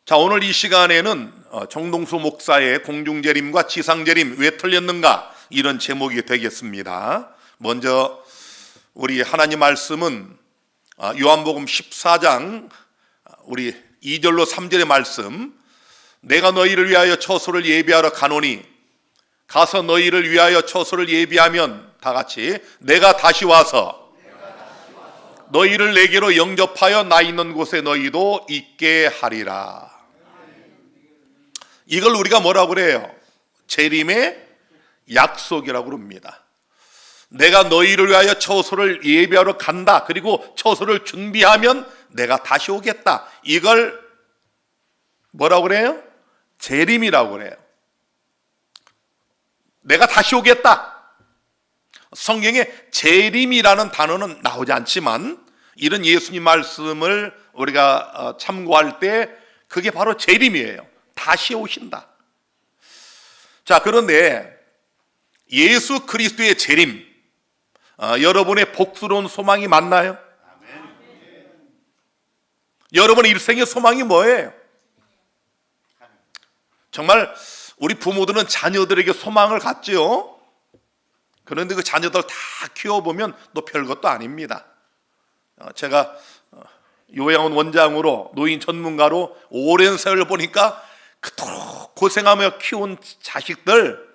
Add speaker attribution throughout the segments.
Speaker 1: 자, 오늘 이 시간에는 정동수 목사의 공중재림과 지상재림 왜 틀렸는가, 이런 제목이 되겠습니다. 먼저 우리 하나님 말씀은 요한복음 14장 우리 2절로 3절의 말씀, 내가 너희를 위하여 처소를 예비하러 가노니 가서 너희를 위하여 처소를 예비하면, 다 같이, 내가 다시 와서 너희를 내게로 영접하여 나 있는 곳에 너희도 있게 하리라. 이걸 우리가 뭐라고 그래요? 재림의 약속이라고 그럽니다. 내가 너희를 위하여 처소를 예비하러 간다, 그리고 처소를 준비하면 내가 다시 오겠다. 이걸 뭐라고 그래요? 재림이라고 그래요. 내가 다시 오겠다. 성경에 재림이라는 단어는 나오지 않지만 이런 예수님 말씀을 우리가 참고할 때 그게 바로 재림이에요. 다시 오신다. 자, 그런데 예수 그리스도의 재림, 여러분의 복스러운 소망이 맞나요? 여러분의 일생의 소망이 뭐예요? 정말 우리 부모들은 자녀들에게 소망을 갖지요. 그런데 그 자녀들 다 키워보면 또 별것도 아닙니다. 제가 요양원 원장으로, 노인 전문가로 오랜 세월을 보니까 그토록 고생하며 키운 자식들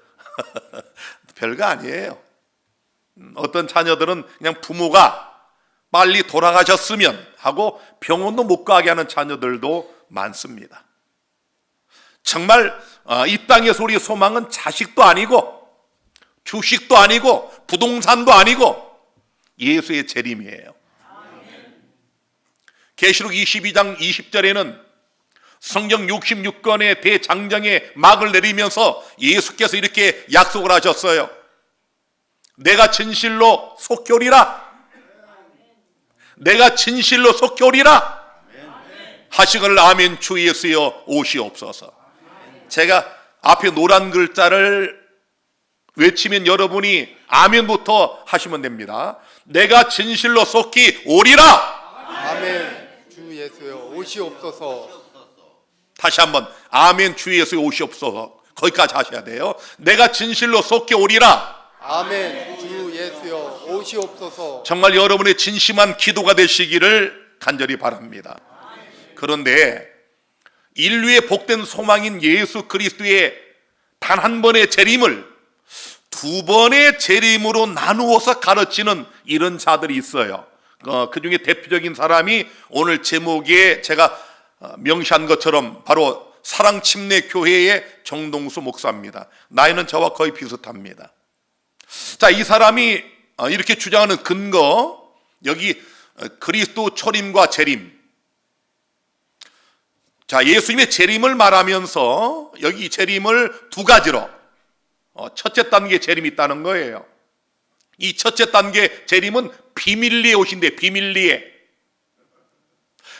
Speaker 1: 별거 아니에요. 어떤 자녀들은 그냥 부모가 빨리 돌아가셨으면 하고 병원도 못 가게 하는 자녀들도 많습니다. 정말 이 땅에서 우리의 소망은 자식도 아니고 주식도 아니고 부동산도 아니고 예수의 재림이에요. 계시록 22장 20절에는 성경 66권의 대장정의 막을 내리면서 예수께서 이렇게 약속을 하셨어요. 내가 진실로 속히 오리라. 내가 진실로 속히 오리라 하시거늘 아멘 주 예수여 오시옵소서. 제가 앞에 노란 글자를 외치면 여러분이 아멘부터 하시면 됩니다. 내가 진실로 속히 오리라.
Speaker 2: 아멘 주 예수여 오시옵소서.
Speaker 1: 다시 한번 아멘 주 예수여 오시옵소서. 거기까지 하셔야 돼요. 내가 진실로 속히 오리라.
Speaker 2: 아멘 주 예수여 오시옵소서.
Speaker 1: 정말 여러분의 진심한 기도가 되시기를 간절히 바랍니다. 그런데 인류의 복된 소망인 예수 그리스도의 단 한 번의 재림을 두 번의 재림으로 나누어서 가르치는 이런 자들이 있어요. 그 중에 대표적인 사람이 오늘 제목에 제가 명시한 것처럼 바로 사랑침례교회의 정동수 목사입니다. 나이는 저와 거의 비슷합니다. 자, 이 사람이 이렇게 주장하는 근거, 여기 그리스도 초림과 재림. 자, 예수님의 재림을 말하면서 여기 재림을 두 가지로, 첫째 단계 재림이 있다는 거예요. 이 첫째 단계 재림은 비밀리에 오신대. 비밀리에.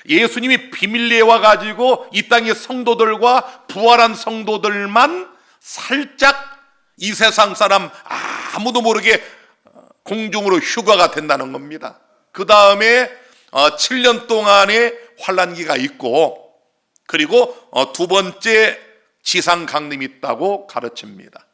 Speaker 1: 예수님이 비밀리에 와가지고 이 땅의 성도들과 부활한 성도들만 살짝 이 세상 사람 아무도 모르게 공중으로 휴가가 된다는 겁니다. 그 다음에 7년 동안의 환란기가 있고, 그리고 두 번째 지상 강림이 있다고 가르칩니다.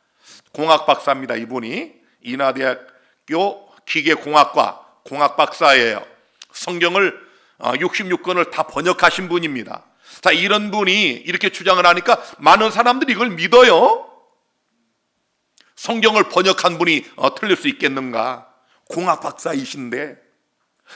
Speaker 1: 공학 박사입니다. 이분이 인하대학교 기계공학과 공학 박사예요. 성경을 66권을 다 번역하신 분입니다. 자, 이런 분이 이렇게 주장을 하니까 많은 사람들이 이걸 믿어요. 성경을 번역한 분이 틀릴 수 있겠는가? 공학 박사이신데,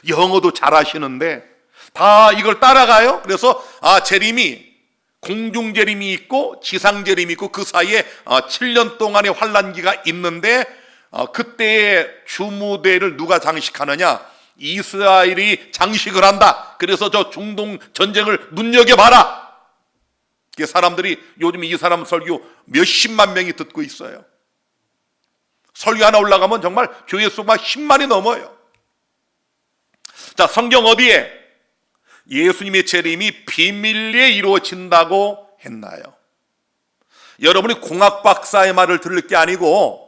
Speaker 1: 영어도 잘하시는데 다 이걸 따라가요. 그래서 재림이, 공중재림이 있고 지상재림이 있고 그 사이에 7년 동안의 환란기가 있는데, 그때의 주무대를 누가 장식하느냐? 이스라엘이 장식을 한다. 그래서 저 중동 전쟁을 눈여겨봐라. 사람들이 요즘 이 사람 설교 몇십만 명이 듣고 있어요. 설교 하나 올라가면 정말 교회 수가 10만이 넘어요. 자, 성경 어디에 예수님의 재림이 비밀리에 이루어진다고 했나요? 여러분이 공학 박사의 말을 들을 게 아니고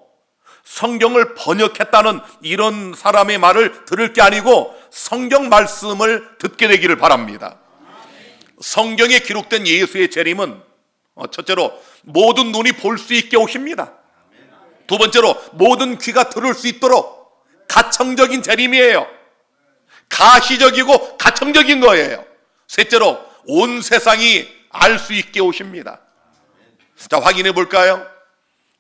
Speaker 1: 성경을 번역했다는 이런 사람의 말을 들을 게 아니고 성경 말씀을 듣게 되기를 바랍니다. 성경에 기록된 예수의 재림은 첫째로 모든 눈이 볼 수 있게 오십니다. 두 번째로 모든 귀가 들을 수 있도록 가청적인 재림이에요. 가시적이고 가청적인 거예요. 셋째로 온 세상이 알 수 있게 오십니다. 자, 확인해 볼까요?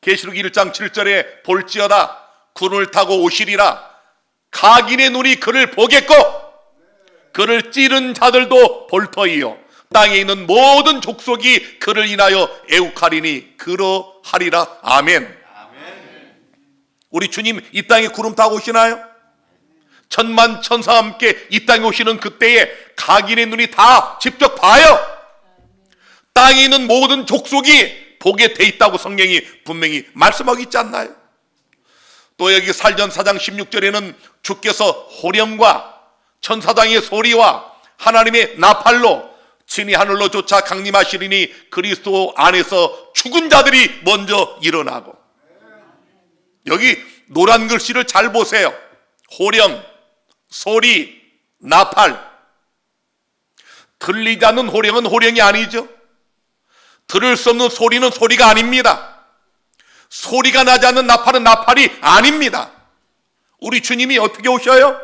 Speaker 1: 계시록 1장 7절에 볼지어다 구름을 타고 오시리라. 각인의 눈이 그를 보겠고 그를 찌른 자들도 볼 터이요 땅에 있는 모든 족속이 그를 인하여 애국하리니 그러하리라. 아멘. 우리 주님 이 땅에 구름 타고 오시나요? 천만 천사와 함께 이 땅에 오시는 그때에 각인의 눈이 다 직접 봐요. 땅에 있는 모든 족속이 보게 돼 있다고 성경이 분명히 말씀하고 있지 않나요? 또 여기 살전 4장 16절에는 주께서 호령과 천사장의 소리와 하나님의 나팔로 친히 하늘로 쫓아 강림하시리니 그리스도 안에서 죽은 자들이 먼저 일어나고. 여기 노란 글씨를 잘 보세요. 호령, 소리, 나팔. 들리지 않는 호령은 호령이 아니죠. 들을 수 없는 소리는 소리가 아닙니다. 소리가 나지 않는 나팔은 나팔이 아닙니다. 우리 주님이 어떻게 오셔요?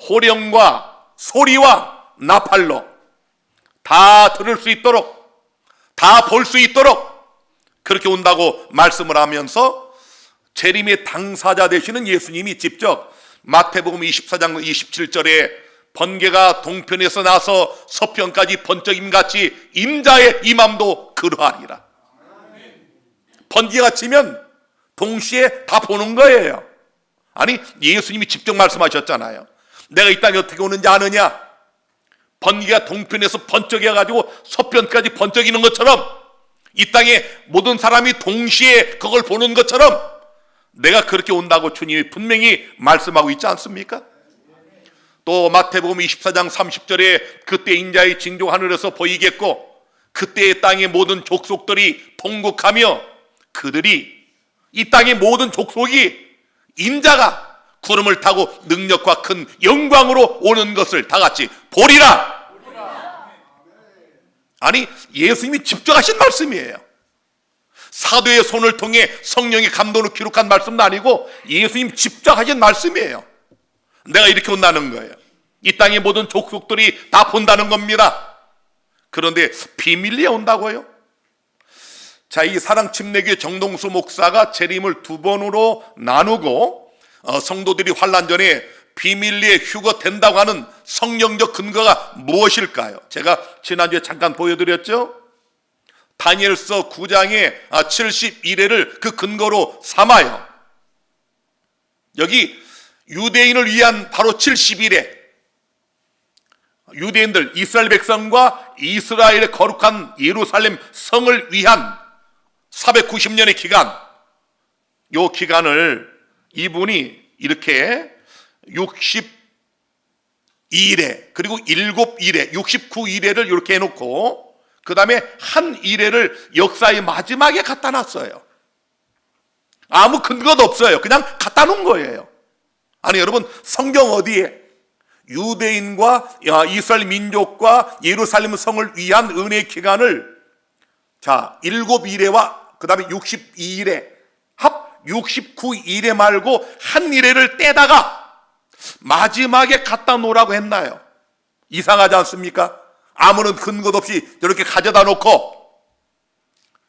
Speaker 1: 호령과 소리와 나팔로 다 들을 수 있도록, 다 볼 수 있도록 그렇게 온다고 말씀을 하면서 재림의 당사자 되시는 예수님이 직접 마태복음 24장 27절에 번개가 동편에서 나서 서편까지 번쩍임같이 임자의 임함도 그러하리라. 번개가 치면 동시에 다 보는 거예요. 아니, 예수님이 직접 말씀하셨잖아요. 내가 이 땅에 어떻게 오는지 아느냐? 번개가 동편에서 번쩍여가지고 서편까지 번쩍이는 것처럼 이 땅에 모든 사람이 동시에 그걸 보는 것처럼 내가 그렇게 온다고 주님이 분명히 말씀하고 있지 않습니까? 또 마태복음 24장 30절에 그때 인자의 징조 하늘에서 보이겠고 그때의 땅의 모든 족속들이 통곡하며 그들이 이 땅의 모든 족속이 인자가 구름을 타고 능력과 큰 영광으로 오는 것을 다 같이 보리라. 아니, 예수님이 직접 하신 말씀이에요. 사도의 손을 통해 성령의 감동으로 기록한 말씀도 아니고 예수님 직접 하신 말씀이에요. 내가 이렇게 온다는 거예요. 이 땅의 모든 족속들이 다 본다는 겁니다. 그런데 비밀리에 온다고요? 자, 이 사랑침례교회 정동수 목사가 재림을 두 번으로 나누고 성도들이 환난 전에 비밀리에 휴거된다고 하는 성경적 근거가 무엇일까요? 제가 지난주에 잠깐 보여드렸죠? 다니엘서 9장의 71회를 그 근거로 삼아요. 여기 유대인을 위한 바로 71회, 유대인들 이스라엘 백성과 이스라엘의 거룩한 예루살렘 성을 위한 490년의 기간, 이 기간을 이분이 이렇게 62일에 그리고 7일에 69일에를 이렇게 해놓고 그 다음에 한 일회를 역사의 마지막에 갖다 놨어요. 아무 근거도 없어요. 그냥 갖다 놓은 거예요. 아니, 여러분, 성경 어디에 유대인과 이스라엘 민족과 예루살렘 성을 위한 은혜의 기간을 자 7일에와 그 다음에 62일에 합 69일에 말고 한 일회를 떼다가 마지막에 갖다 놓으라고 했나요? 이상하지 않습니까? 아무런 근거도 없이 이렇게 가져다 놓고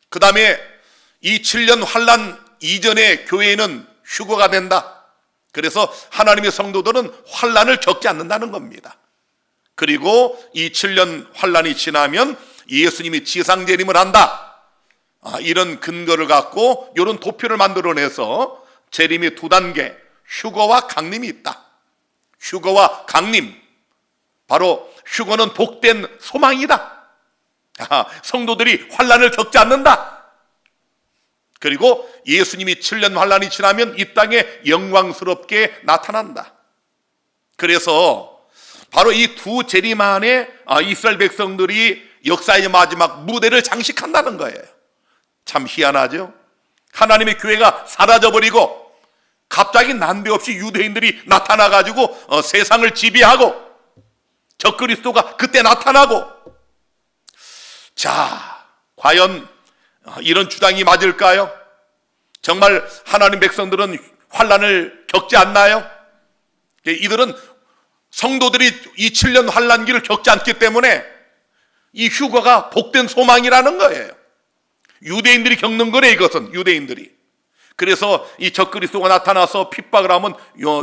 Speaker 1: 그 다음에 이 7년 환란 이전에 교회는 휴거가 된다. 그래서 하나님의 성도들은 환란을 겪지 않는다는 겁니다. 그리고 이 7년 환란이 지나면 예수님이 지상재림을 한다. 이런 근거를 갖고 이런 도표를 만들어내서 재림의 두 단계, 휴거와 강림이 있다. 휴거와 강림, 바로 휴거는 복된 소망이다. 성도들이 환란을 겪지 않는다. 그리고 예수님이 7년 환란이 지나면 이 땅에 영광스럽게 나타난다. 그래서 바로 이 두 재림 안에 이스라엘 백성들이 역사의 마지막 무대를 장식한다는 거예요. 참 희한하죠? 하나님의 교회가 사라져버리고 갑자기 난데없이 유대인들이 나타나가지고 세상을 지배하고 적그리스도가 그때 나타나고 자, 과연 이런 주장이 맞을까요? 정말 하나님 백성들은 환난을 겪지 않나요? 이들은 성도들이 이 7년 환난기를 겪지 않기 때문에 이 휴거가 복된 소망이라는 거예요. 유대인들이 겪는 거래, 이것은. 유대인들이. 그래서 이 적그리스도가 나타나서 핍박을 하면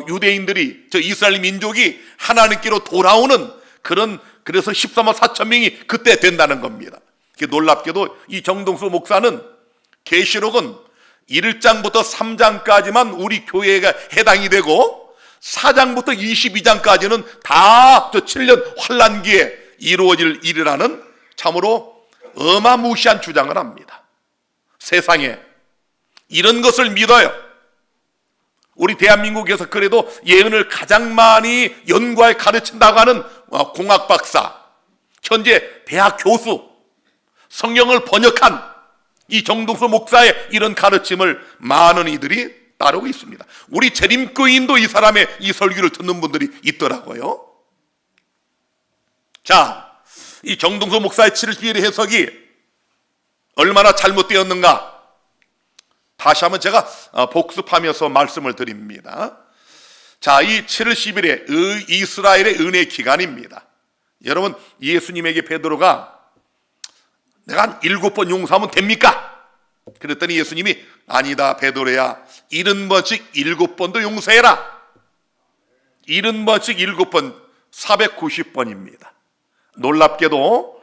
Speaker 1: 유대인들이, 저 이스라엘 민족이 하나님께로 돌아오는 그런, 그래서 13만 4천 명이 그때 된다는 겁니다. 놀랍게도 이 정동수 목사는 계시록은 1장부터 3장까지만 우리 교회가 해당이 되고 4장부터 22장까지는 다 저 7년 환난기에 이루어질 일이라는 참으로 어마무시한 주장을 합니다. 세상에 이런 것을 믿어요. 우리 대한민국에서 그래도 예언을 가장 많이 연구하여 가르친다고 하는 공학 박사, 현재 대학 교수, 성경을 번역한 이 정동수 목사의 이런 가르침을 많은 이들이 따르고 있습니다. 우리 재림교인도 이 사람의 이 설교를 듣는 분들이 있더라고요. 자, 이 정동수 목사의 7일의 해석이 얼마나 잘못되었는가 다시 한번 제가 복습하면서 말씀을 드립니다. 자, 이 7월 10일에 이스라엘의 은혜 기간입니다. 여러분, 예수님에게 베드로가 내가 한 7번 용서하면 됩니까? 그랬더니 예수님이 아니다 베드로야, 70번씩 7번도 용서해라. 70번씩 7번 490번입니다. 놀랍게도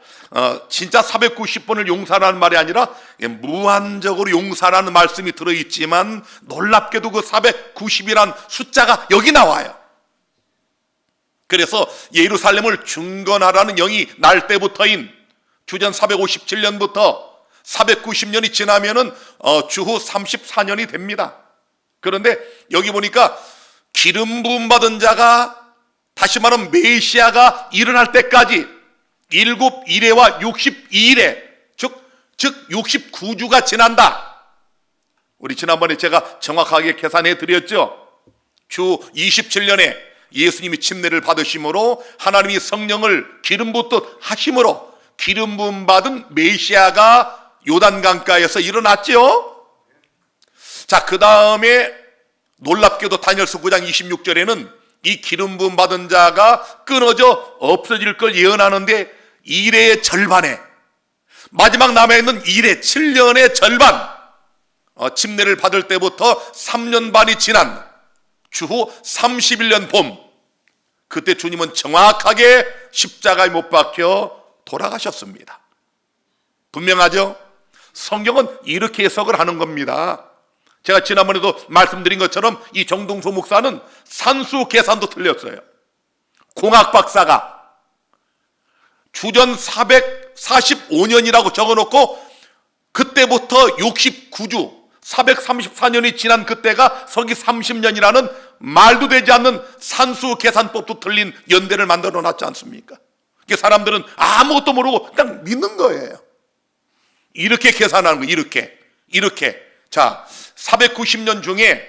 Speaker 1: 진짜 490번을 용서하라는 말이 아니라 무한적으로 용서라는 말씀이 들어있지만 놀랍게도 그 490이란 숫자가 여기 나와요. 그래서 예루살렘을 중건하라는 영이 날 때부터인 주전 457년부터 490년이 지나면은 주후 34년이 됩니다. 그런데 여기 보니까 기름 부음 받은 자가, 다시 말하면 메시아가 일어날 때까지 7일에와 62일에 즉 69주가 지난다. 우리 지난번에 제가 정확하게 계산해 드렸죠. 주 27년에 예수님이 침례를 받으심으로 하나님이 성령을 기름 붓듯 하심으로 기름 부음 받은 메시아가 요단강가에서 일어났죠. 자, 그 다음에 놀랍게도 다니엘서 9장 26절에는 이 기름 부음 받은 자가 끊어져 없어질 걸 예언하는데 일의 절반에, 마지막 남아있는 일의 7년의 절반, 침례를 받을 때부터 3년 반이 지난 주후 31년 봄, 그때 주님은 정확하게 십자가에 못 박혀 돌아가셨습니다. 분명하죠? 성경은 이렇게 해석을 하는 겁니다. 제가 지난번에도 말씀드린 것처럼 이 정동수 목사는 산수 계산도 틀렸어요. 공학 박사가 주전 445년이라고 적어놓고 그때부터 69주 434년이 지난 그때가 서기 30년이라는 말도 되지 않는 산수 계산법도 틀린 연대를 만들어 놨지 않습니까? 사람들은 아무것도 모르고 그냥 믿는 거예요. 이렇게 계산하는 거예요. 이렇게. 자, 490년 중에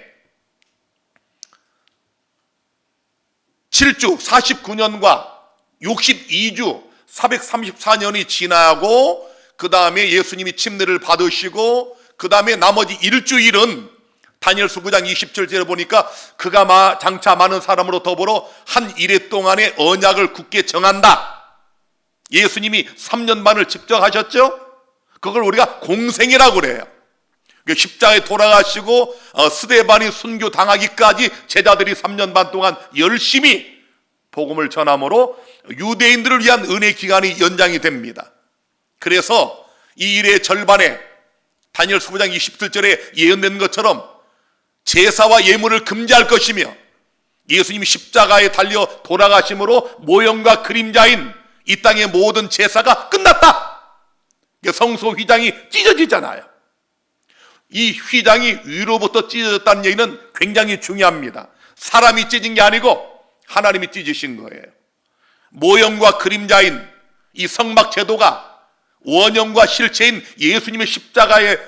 Speaker 1: 7주 49년과 62주 434년이 지나고 그 다음에 예수님이 침례를 받으시고 그 다음에 나머지 일주일은 다니엘서 9장 27절에 보니까 그가 장차 많은 사람으로 더불어 한 일해 동안의 언약을 굳게 정한다. 예수님이 3년 반을 직접 하셨죠? 그걸 우리가 공생이라고 그래요. 십자가에 돌아가시고 스데반이 순교 당하기까지 제자들이 3년 반 동안 열심히 복음을 전함으로 유대인들을 위한 은혜 기간이 연장이 됩니다. 그래서 이 일의 절반에 다니엘서 9장 27절에 예언된 것처럼 제사와 예물을 금지할 것이며 예수님이 십자가에 달려 돌아가심으로 모형과 그림자인 이 땅의 모든 제사가 끝났다. 성소 휘장이 찢어지잖아요. 이 휘장이 위로부터 찢어졌다는 얘기는 굉장히 중요합니다. 사람이 찢은 게 아니고 하나님이 찢으신 거예요. 모형과 그림자인 이 성막 제도가 원형과 실체인 예수님의 십자가의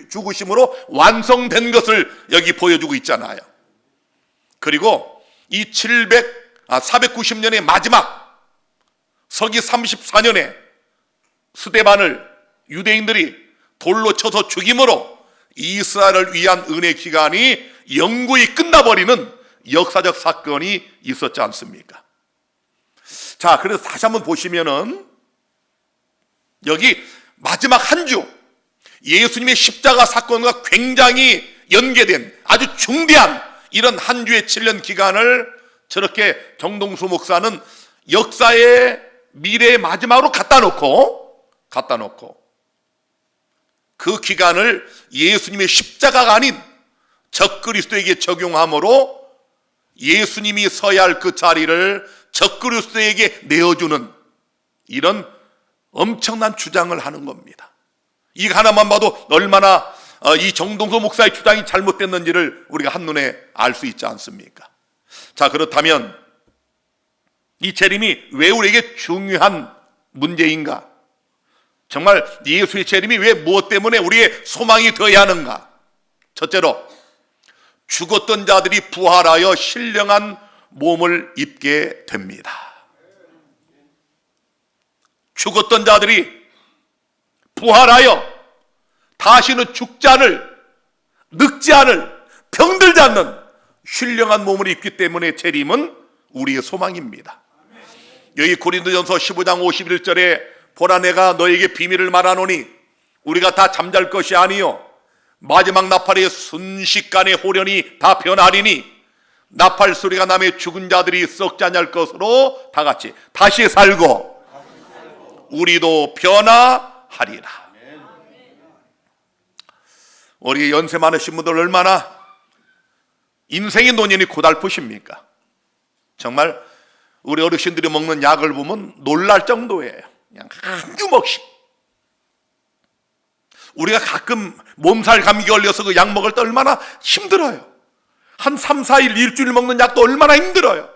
Speaker 1: 죽으심으로 완성된 것을 여기 보여주고 있잖아요. 그리고 이 490년의 마지막 서기 34년에 스데반을 유대인들이 돌로 쳐서 죽임으로 이스라엘을 위한 은혜 기간이 영구히 끝나버리는 역사적 사건이 있었지 않습니까? 자, 그래서 다시 한번 보시면은 여기 마지막 한 주 예수님의 십자가 사건과 굉장히 연계된 아주 중대한 이런 한 주의 7년 기간을 저렇게 정동수 목사는 역사의 미래의 마지막으로 갖다 놓고 그 기간을 예수님의 십자가가 아닌 적그리스도에게 적용함으로 예수님이 서야 할 그 자리를 적그리스도에게 내어주는 이런 엄청난 주장을 하는 겁니다. 이 하나만 봐도 얼마나 이 정동서 목사의 주장이 잘못됐는지를 우리가 한눈에 알 수 있지 않습니까? 자, 그렇다면 이 재림이 왜 우리에게 중요한 문제인가? 정말 예수의 재림이 왜 무엇 때문에 우리의 소망이 되어야 하는가? 첫째로 죽었던 자들이 부활하여 신령한 몸을 입게 됩니다. 죽었던 자들이 부활하여 다시는 죽지 않을, 늙지 않을, 병들지 않는 신령한 몸을 입기 때문에 재림은 우리의 소망입니다. 여기 고린도전서 15장 51절에 보라 내가 너에게 비밀을 말하노니 우리가 다 잠잘 것이 아니요 마지막 나팔의 순식간에 호련히 다 변하리니 나팔 소리가 나며 죽은 자들이 썩지 않을 것으로 다 같이 다시 살고 우리도 변화하리라. 우리 연세 많으신 분들 얼마나 인생의 노년이 고달프십니까? 정말 우리 어르신들이 먹는 약을 보면 놀랄 정도예요. 그냥 한 주먹씩. 우리가 가끔 몸살 감기 걸려서 그 약 먹을 때 얼마나 힘들어요. 한 3, 4일, 일주일 먹는 약도 얼마나 힘들어요.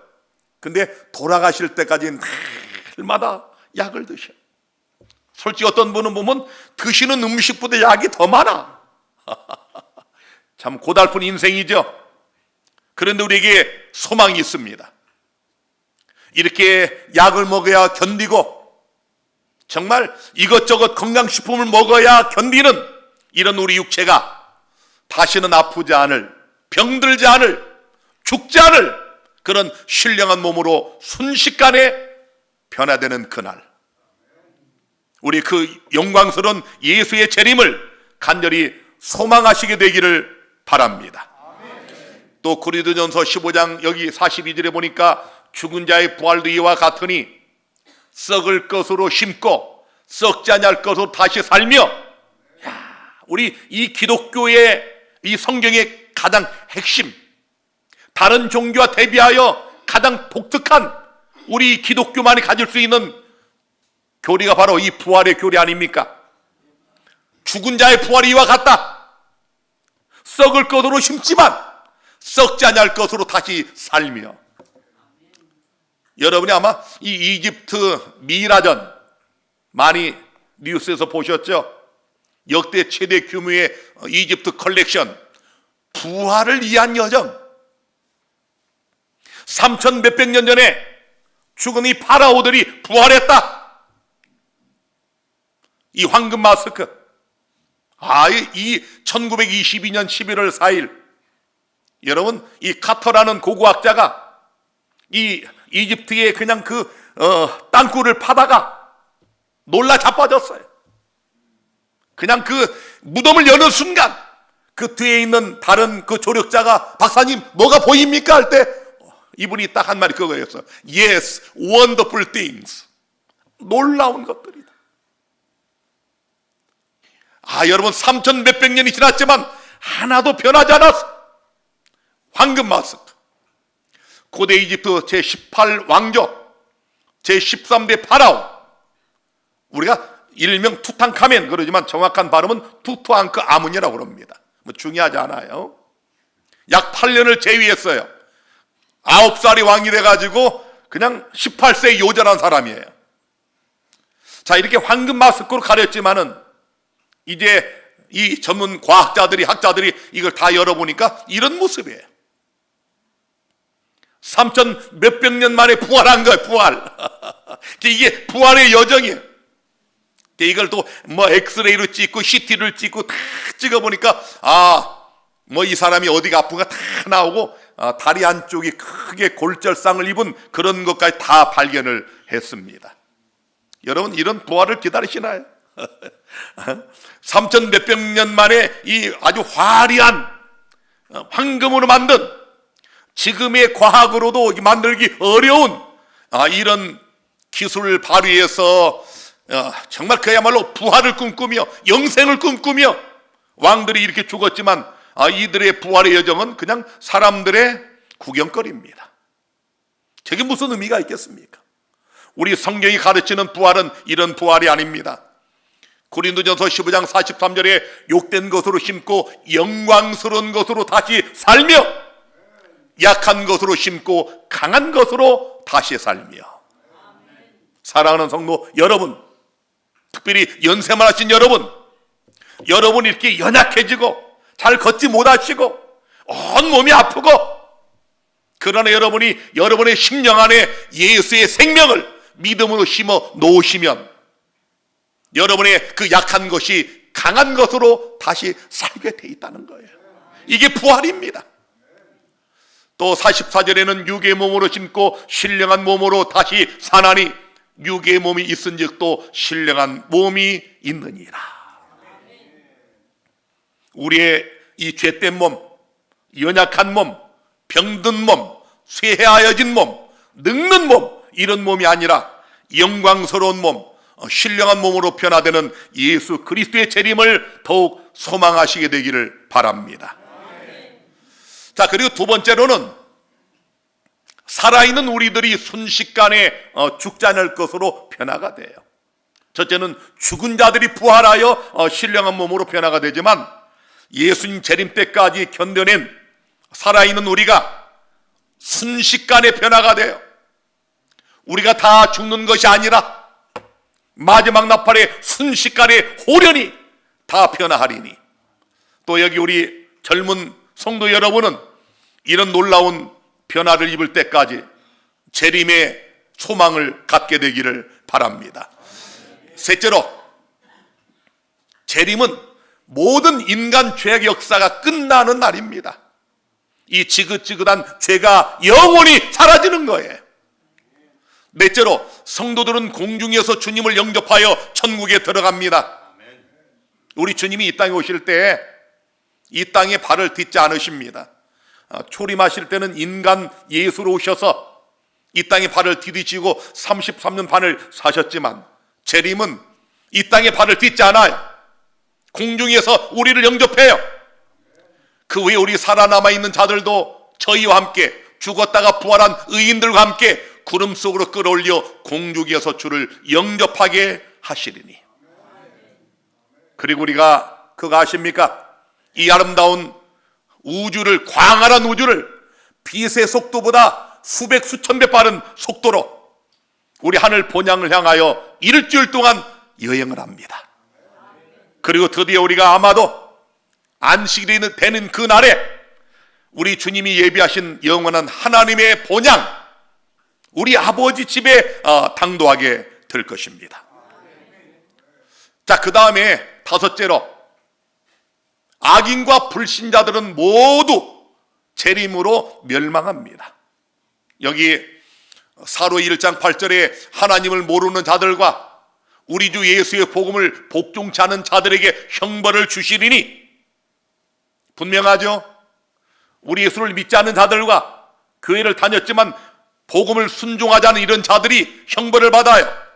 Speaker 1: 근데 돌아가실 때까지는 날마다 약을 드셔요. 솔직히 어떤 분은 보면 드시는 음식보다 약이 더 많아. 참 고달픈 인생이죠. 그런데 우리에게 소망이 있습니다. 이렇게 약을 먹어야 견디고 정말 이것저것 건강식품을 먹어야 견디는 이런 우리 육체가 다시는 아프지 않을, 병들지 않을, 죽지 않을 그런 신령한 몸으로 순식간에 변화되는 그날, 우리 그 영광스러운 예수의 재림을 간절히 소망하시게 되기를 바랍니다. 또 고린도전서 15장 여기 42절에 보니까 죽은 자의 부활도 이와 같으니 썩을 것으로 심고 썩지 아니할 것으로 다시 살며, 우리 이 기독교의 이 성경의 가장 핵심, 다른 종교와 대비하여 가장 독특한 우리 기독교만이 가질 수 있는 교리가 바로 이 부활의 교리 아닙니까? 죽은 자의 부활이 이와 같다. 썩을 것으로 심지만 썩지 아니할 것으로 다시 살며. 여러분이 아마 이 이집트 미이라전 많이 뉴스에서 보셨죠? 역대 최대 규모의 이집트 컬렉션, 부활을 위한 여정. 3천 몇백 년 전에 죽은 이 파라오들이 부활했다. 이 황금 마스크. 이 1922년 11월 4일 여러분, 이 카터라는 고고학자가 이 이집트의 그냥 그 땅굴을 파다가 놀라 자빠졌어요. 그냥 그 무덤을 여는 순간 그 뒤에 있는 다른 그 조력자가 박사님 뭐가 보입니까? 할 때 이분이 딱 한 말이 그거였어요. Yes, wonderful things. 놀라운 것들이다. 여러분 3천 몇백 년이 지났지만 하나도 변하지 않았어. 황금 마스크. 고대 이집트 제18 왕족, 제13대 파라오. 우리가 일명 투탕카멘 그러지만 정확한 발음은 투투앙크 아문이라고 그럽니다. 뭐 중요하지 않아요. 약 8년을 재위했어요. 9살이 왕이 돼가지고 그냥 18세 요절한 사람이에요. 자, 이렇게 황금 마스크로 가렸지만은 이제 이 전문 과학자들이, 학자들이 이걸 다 열어보니까 이런 모습이에요. 3천 몇백 년 만에 부활한 거예요, 부활. 이게 부활의 여정이에요. 이걸 또 뭐 엑스레이로 찍고 CT를 찍고 다 찍어보니까 뭐 이 사람이 어디가 아픈가 다 나오고 다리 안쪽이 크게 골절상을 입은 그런 것까지 다 발견을 했습니다. 여러분, 이런 부활을 기다리시나요? 3천 몇백 년 만에 이 아주 화려한 황금으로 만든, 지금의 과학으로도 만들기 어려운 이런 기술을 발휘해서 정말 그야말로 부활을 꿈꾸며 영생을 꿈꾸며 왕들이 이렇게 죽었지만 이들의 부활의 여정은 그냥 사람들의 구경거리입니다. 저게 무슨 의미가 있겠습니까? 우리 성경이 가르치는 부활은 이런 부활이 아닙니다. 고린도전서 15장 43절에 욕된 것으로 심고 영광스러운 것으로 다시 살며 약한 것으로 심고 강한 것으로 다시 살며. 사랑하는 성도 여러분, 특별히 연세만 하신 여러분 이렇게 연약해지고 잘 걷지 못하시고 온몸이 아프고, 그러나 여러분이 여러분의 심령 안에 예수의 생명을 믿음으로 심어 놓으시면 여러분의 그 약한 것이 강한 것으로 다시 살게 돼 있다는 거예요. 이게 부활입니다. 또 44절에는 육의 몸으로 심고 신령한 몸으로 다시 사나니 육의 몸이 있은즉 또 신령한 몸이 있느니라. 우리의 이 죄된 몸, 연약한 몸, 병든 몸, 쇠해하여진 몸, 늙는 몸, 이런 몸이 아니라 영광스러운 몸, 신령한 몸으로 변화되는 예수 그리스도의 재림을 더욱 소망하시게 되기를 바랍니다. 자, 그리고 두 번째로는 살아있는 우리들이 순식간에 죽지 않을 것으로 변화가 돼요. 첫째는 죽은 자들이 부활하여 신령한 몸으로 변화가 되지만, 예수님 재림 때까지 견뎌낸 살아있는 우리가 순식간에 변화가 돼요. 우리가 다 죽는 것이 아니라 마지막 나팔에 순식간에 호련히 다 변화하리니. 또 여기 우리 젊은 성도 여러분은 이런 놀라운 변화를 입을 때까지 재림의 소망을 갖게 되기를 바랍니다. 셋째로, 재림은 모든 인간 죄의 역사가 끝나는 날입니다. 이 지긋지긋한 죄가 영원히 사라지는 거예요. 넷째로, 성도들은 공중에서 주님을 영접하여 천국에 들어갑니다. 우리 주님이 이 땅에 오실 때 이 땅에 발을 딛지 않으십니다. 초림하실 때는 인간 예수로 오셔서 이 땅에 발을 디디시고 33년 반을 사셨지만, 재림은 이 땅에 발을 딛지 않아요. 공중에서 우리를 영접해요. 그 후에 우리 살아남아 있는 자들도 저희와 함께 죽었다가 부활한 의인들과 함께 구름 속으로 끌어올려 공중에서 주를 영접하게 하시리니. 그리고 우리가 그거 아십니까? 이 아름다운 우주를, 광활한 우주를 빛의 속도보다 수백 수천 배 빠른 속도로 우리 하늘 본향을 향하여 일주일 동안 여행을 합니다. 그리고 드디어 우리가 아마도 안식일이 되는 그 날에 우리 주님이 예비하신 영원한 하나님의 본향, 우리 아버지 집에 당도하게 될 것입니다. 자, 그 다음에 다섯째로, 악인과 불신자들은 모두 재림으로 멸망합니다. 여기 사도 1장 8절에 하나님을 모르는 자들과 우리 주 예수의 복음을 복종치 않은 자들에게 형벌을 주시리니, 분명하죠? 우리 예수를 믿지 않는 자들과 교회를 다녔지만 복음을 순종하지 않은 이런 자들이 형벌을 받아요.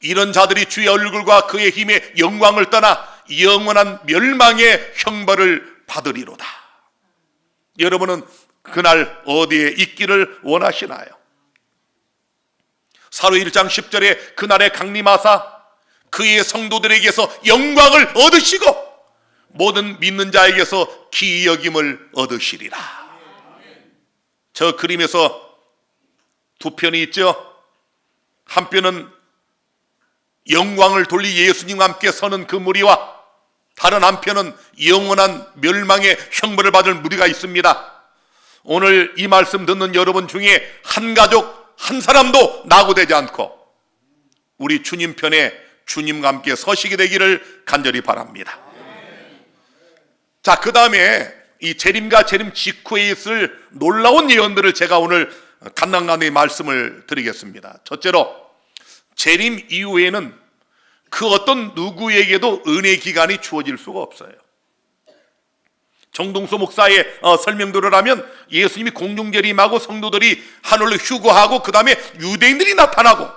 Speaker 1: 이런 자들이 주의 얼굴과 그의 힘의 영광을 떠나 영원한 멸망의 형벌을 받으리로다. 여러분은 그날 어디에 있기를 원하시나요? 사도 1장 10절에 그날에 강림하사 그의 성도들에게서 영광을 얻으시고 모든 믿는 자에게서 기이 여김을 얻으시리라. 저 그림에서 두 편이 있죠. 한 편은 영광을 돌리 예수님과 함께 서는 그 무리와 다른 한편은 영원한 멸망의 형벌을 받을 무리가 있습니다. 오늘 이 말씀 듣는 여러분 중에 한 가족 한 사람도 낙오되지 않고 우리 주님 편에 주님과 함께 서시게 되기를 간절히 바랍니다. 자, 그 다음에 이 재림과 재림 직후에 있을 놀라운 예언들을 제가 오늘 간단하게 말씀을 드리겠습니다. 첫째로, 재림 이후에는 그 어떤 누구에게도 은혜 기간이 주어질 수가 없어요. 정동수 목사의 설명대로 하면 예수님이 공중재림하고 성도들이 하늘로 휴거하고 그 다음에 유대인들이 나타나고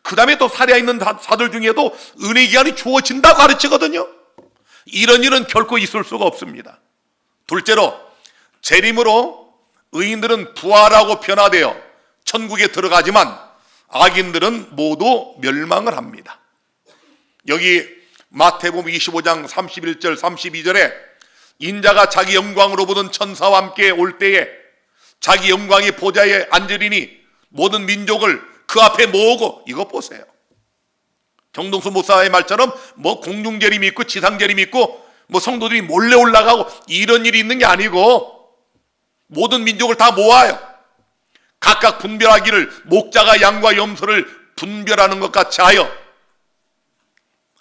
Speaker 1: 그 다음에 또 살아있는 사들 중에도 은혜 기간이 주어진다고 가르치거든요. 이런 일은 결코 있을 수가 없습니다. 둘째로, 재림으로 의인들은 부활하고 변화되어 천국에 들어가지만 악인들은 모두 멸망을 합니다. 여기 마태복음 25장 31절 32절에 인자가 자기 영광으로 보던 천사와 함께 올 때에 자기 영광의 보좌에 앉으리니 모든 민족을 그 앞에 모으고, 이거 보세요. 정동수 목사의 말처럼 뭐 공중재림이 있고 지상재림이 있고 뭐 성도들이 몰래 올라가고 이런 일이 있는 게 아니고 모든 민족을 다 모아요. 각각 분별하기를 목자가 양과 염소를 분별하는 것 같이 하여,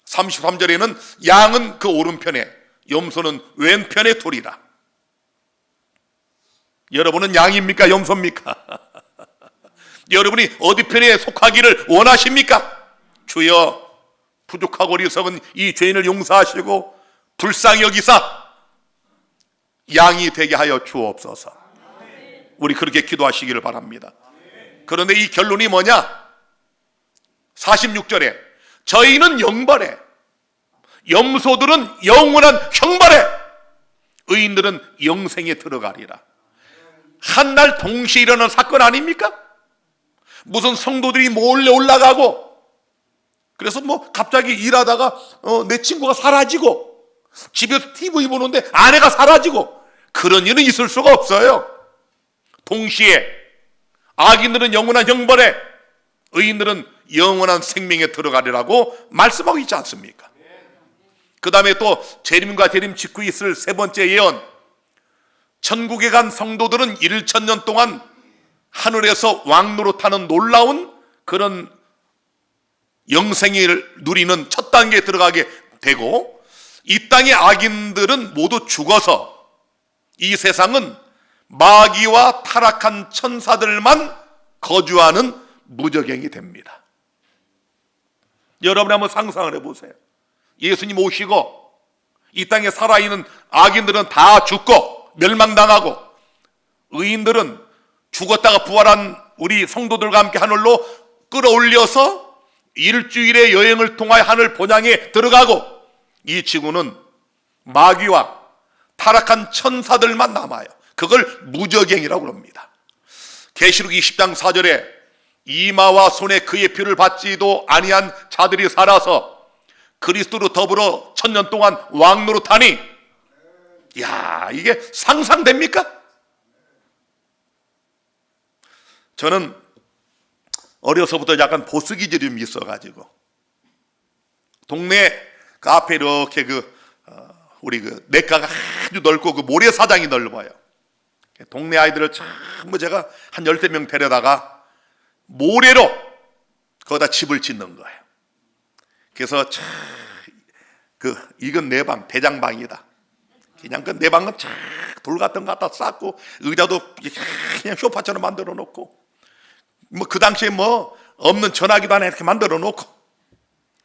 Speaker 1: 33절에는 양은 그 오른편에 염소는 왼편에 두리라. 여러분은 양입니까? 염소입니까? 여러분이 어디 편에 속하기를 원하십니까? 주여, 부족하고 어리석은 이 죄인을 용서하시고 불쌍히 여기사 양이 되게 하여 주옵소서. 우리 그렇게 기도하시기를 바랍니다. 그런데 이 결론이 뭐냐? 46절에 저희는 영벌에, 염소들은 영원한 형벌에, 의인들은 영생에 들어가리라. 한 날 동시에 일어나는 사건 아닙니까? 무슨 성도들이 몰래 올라가고, 그래서 뭐 갑자기 일하다가 내 친구가 사라지고, 집에서 TV 보는데 아내가 사라지고, 그런 일은 있을 수가 없어요. 동시에 악인들은 영원한 형벌에, 의인들은 영원한 생명에 들어가리라고 말씀하고 있지 않습니까? 그 다음에 또 재림과 재림 직후에 있을 세 번째 예언, 천국에 간 성도들은 1000년 동안 하늘에서 왕노릇하는 놀라운 그런 영생을 누리는 첫 단계에 들어가게 되고, 이 땅의 악인들은 모두 죽어서 이 세상은 마귀와 타락한 천사들만 거주하는 무저갱이 됩니다. 여러분 한번 상상을 해보세요. 예수님 오시고 이 땅에 살아있는 악인들은 다 죽고 멸망당하고, 의인들은 죽었다가 부활한 우리 성도들과 함께 하늘로 끌어올려서 일주일의 여행을 통하여 하늘 본향에 들어가고, 이 지구는 마귀와 타락한 천사들만 남아요. 그걸 무저갱이라고 합니다. 계시록 20장 4절에 이마와 손에 그의 피를 받지도 아니한 자들이 살아서 그리스도로 더불어 1000년 동안 왕노릇하니, 야, 이게 상상됩니까? 저는 어려서부터 약간 보스기질이 좀 있어가지고 동네 그 앞에 이렇게 우리 내과가 아주 넓고 그 모래사장이 넓어요. 동네 아이들을 전부 제가 한 10명 데려다가 모래로 거기다 집을 짓는 거예요. 그래서 이건 내 방, 대장방이다. 그냥 그 내 방은 돌 같은 거 갖다 쌓고 의자도 그냥 소파처럼 만들어 놓고, 뭐 그 당시에 뭐 없는 전화기도 하나 이렇게 만들어 놓고,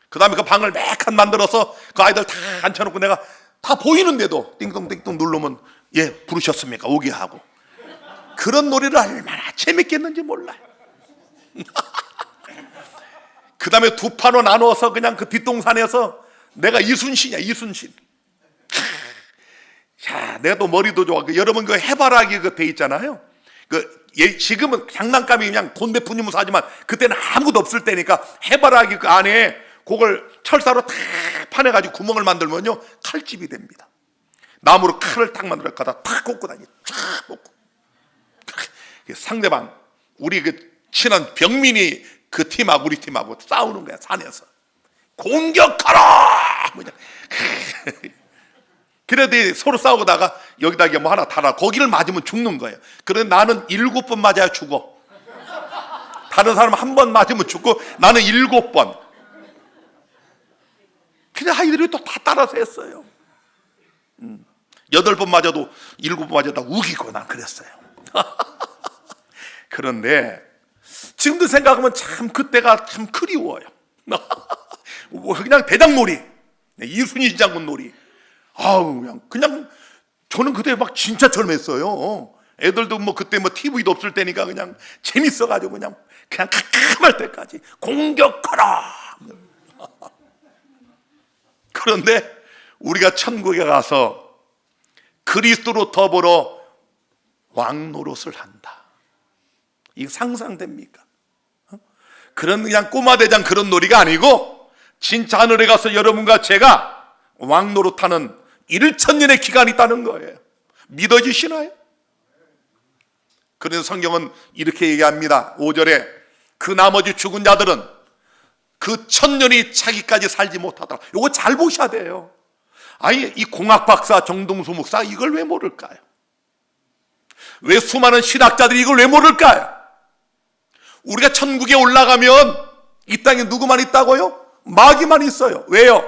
Speaker 1: 그 다음에 그 방을 매칸 만들어서 그 아이들 다 앉혀놓고 내가 다 보이는데도 띵동띵동 누르면 예, 부르셨습니까? 오게 하고. 그런 놀이를 얼마나 재밌겠는지 몰라요. 그 다음에 두 판으로 나누어서 그냥 그 뒷동산에서 내가 이순신이야, 이순신. 야, 내가 또 머리도 좋아. 여러분 그 해바라기 돼 있잖아요. 지금은 장난감이 그냥 돈 몇 푼이면 사지만 그때는 아무것도 없을 때니까 해바라기 그 안에 그걸 철사로 탁 파내가지고 구멍을 만들면요, 칼집이 됩니다. 나무로 칼을 탁 만들어 가다 탁 꽂고 다니, 탁 꽂고. 상대방, 우리 친한 병민이 그 팀하고 우리 팀하고 싸우는 거야, 산에서. 공격하라! 그래도 서로 싸우다가 여기다 뭐 하나 달아. 거기를 맞으면 죽는 거예요. 그런데 나는 7번 맞아야 죽어. 다른 사람은 1번 맞으면 죽고 나는 7번. 자신의 아이들이 또 다 따라서 했어요. 8번 맞아도 7번 맞아도 우기거나 그랬어요. 그런데 지금도 생각하면 참 그때가 참 그리워요. 그냥 대장놀이, 이순신 장군 놀이. 아우, 그냥 저는 그때 막 진짜 젊었어요. 애들도 뭐 그때 뭐 TV도 없을 때니까 그냥 재밌어가지고 그냥 캄캄할 때까지 공격하라. 그런데 우리가 천국에 가서 그리스도로 더불어 왕노릇을 한다. 이게 상상됩니까? 그런 그냥 꼬마 대장 그런 놀이가 아니고 진짜 하늘에 가서 여러분과 제가 왕노릇하는 1천년의 기간이 있다는 거예요. 믿어지시나요? 그래서 성경은 이렇게 얘기합니다. 5절에 그 나머지 죽은 자들은 그 1000년이 차기까지 살지 못하더라. 이거 잘 보셔야 돼요. 아니, 이 공학 박사 정동수 목사 이걸 왜 모를까요? 왜 수많은 신학자들이 이걸 왜 모를까요? 우리가 천국에 올라가면 이 땅에 누구만 있다고요? 마귀만 있어요. 왜요?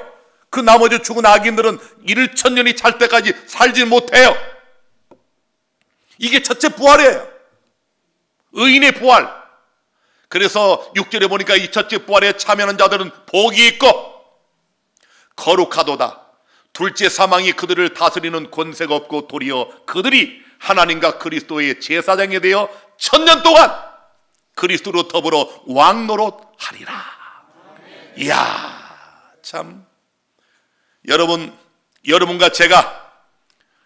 Speaker 1: 그 나머지 죽은 악인들은 1천년이 찰 때까지 살지 못해요. 이게 첫째 부활이에요. 의인의 부활. 그래서 6절에 보니까 이 첫째 부활에 참여하는 자들은 복이 있고 거룩하도다. 둘째 사망이 그들을 다스리는 권세가 없고 도리어 그들이 하나님과 그리스도의 제사장이 되어 1000년 동안 그리스도로 더불어 왕노릇 하리라. 이야, 참 여러분과 제가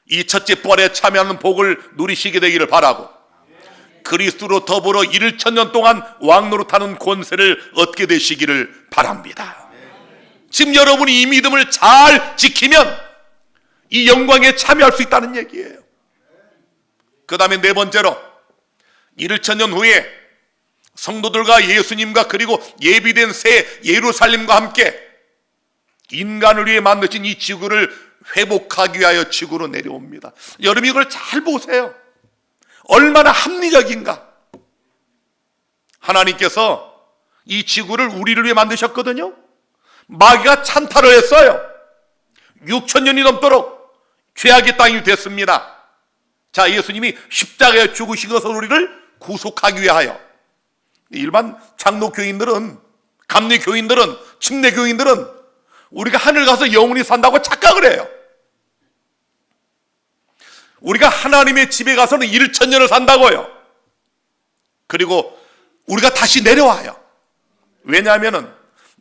Speaker 1: 이 첫째 부활에 참여하는 복을 누리시게 되기를 바라고 그리스도로 더불어 1천년 동안 왕노릇하는 권세를 얻게 되시기를 바랍니다. 지금 여러분이 이 믿음을 잘 지키면 이 영광에 참여할 수 있다는 얘기예요. 그 다음에 네 번째로 1천년 후에 성도들과 예수님과 그리고 예비된 새 예루살렘과 함께 인간을 위해 만드신 이 지구를 회복하기 위하여 지구로 내려옵니다. 여러분 이걸 잘 보세요. 얼마나 합리적인가. 하나님께서 이 지구를 우리를 위해 만드셨거든요. 마귀가 찬탈을 했어요. 6000년이 넘도록 죄악의 땅이 됐습니다. 자, 예수님이 십자가에 죽으신 것을 우리를 구속하기 위하여. 일반 장로교인들은, 감리교인들은, 침례교인들은 우리가 하늘 가서 영원히 산다고 착각을 해요. 우리가 하나님의 집에 가서는 1천년을 산다고요. 그리고 우리가 다시 내려와요. 왜냐하면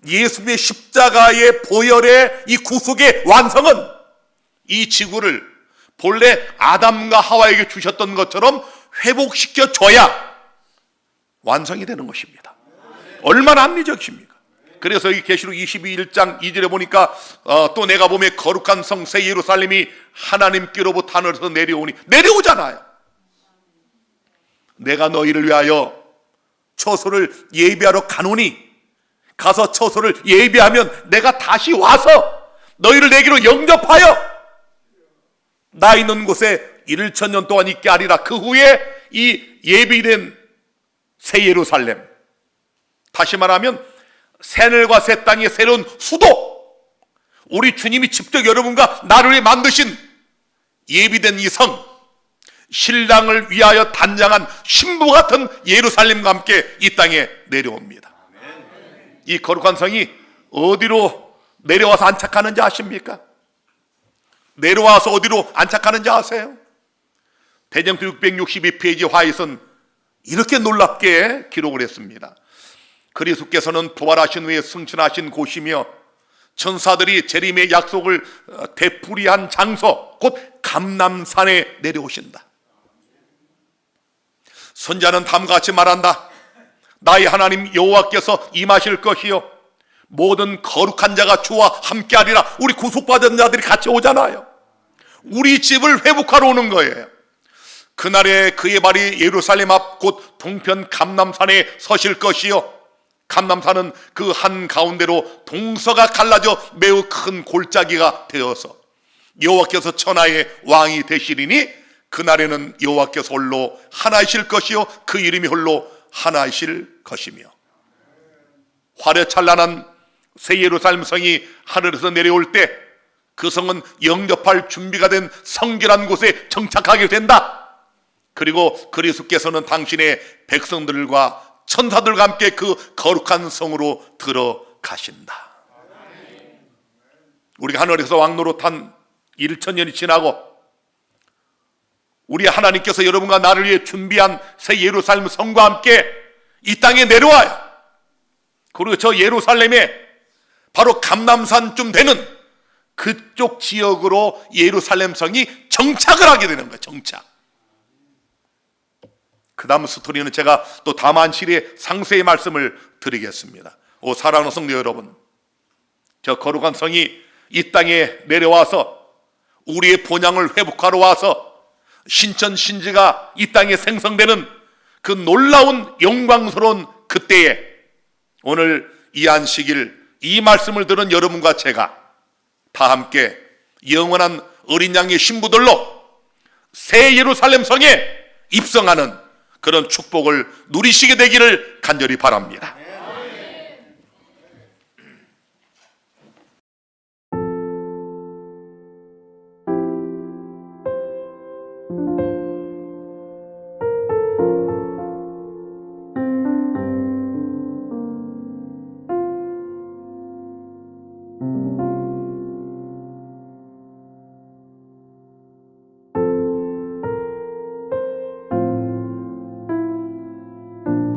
Speaker 1: 예수님의 십자가의 보혈의 이 구속의 완성은 이 지구를 본래 아담과 하와에게 주셨던 것처럼 회복시켜 줘야 완성이 되는 것입니다. 얼마나 합리적입니까? 그래서 이 계시록 22장 2절에 보니까 또 내가 보면 거룩한 성 새 예루살렘이 하나님께로부터 하늘에서 내려오니, 내려오잖아요. 내가 너희를 위하여 처소를 예비하러 가노니, 가서 처소를 예비하면 내가 다시 와서 너희를 내게로 영접하여 나 있는 곳에 1천년 동안 있게 하리라. 그 후에 이 예비된 새 예루살렘, 다시 말하면 새늘과 새 땅의 새로운 수도, 우리 주님이 직접 여러분과 나를 위해 만드신 예비된 이 성, 신랑을 위하여 단장한 신부 같은 예루살렘과 함께 이 땅에 내려옵니다. 이 거룩한 성이 어디로 내려와서 안착하는지 아십니까? 내려와서 어디로 안착하는지 아세요? 대정부 662페이지 화잇은 이렇게 놀랍게 기록을 했습니다. 그리스도께서는 부활하신 후에 승천하신 곳이며 천사들이 재림의 약속을 되풀이한 장소, 곧 감람산에 내려오신다. 선자는 다음과 같이 말한다. 나의 하나님 여호와께서 임하실 것이요 모든 거룩한 자가 주와 함께하리라. 우리 구속받은 자들이 같이 오잖아요. 우리 집을 회복하러 오는 거예요. 그날에 그의 발이 예루살렘 앞 곧 동편 감람산에 서실 것이요 감람산은 그 한가운데로 동서가 갈라져 매우 큰 골짜기가 되어서 여호와께서 천하의 왕이 되시리니 그날에는 여호와께서 홀로 하나이실 것이요 그 이름이 홀로 하나이실 것이며 화려찬란한 새 예루살렘 성이 하늘에서 내려올 때 그 성은 영접할 준비가 된 성결한 곳에 정착하게 된다. 그리고 그리스도께서는 당신의 백성들과 천사들과 함께 그 거룩한 성으로 들어가신다. 우리가 하늘에서 왕노릇한 1000년이 지나고 우리 하나님께서 여러분과 나를 위해 준비한 새 예루살렘 성과 함께 이 땅에 내려와요. 그리고 저 예루살렘에 바로 감람산쯤 되는 그쪽 지역으로 예루살렘 성이 정착을 하게 되는 거예요. 정착. 그 다음 스토리는 제가 또 다만실에 상세히 말씀을 드리겠습니다. 오 사랑하는 성도 여러분, 저 거룩한 성이 이 땅에 내려와서 우리의 본향을 회복하러 와서 신천 신지가 이 땅에 생성되는 그 놀라운 영광스러운 그때에 오늘 이 안식일 이 말씀을 들은 여러분과 제가 다 함께 영원한 어린 양의 신부들로 새 예루살렘 성에 입성하는 그런 축복을 누리시게 되기를 간절히 바랍니다.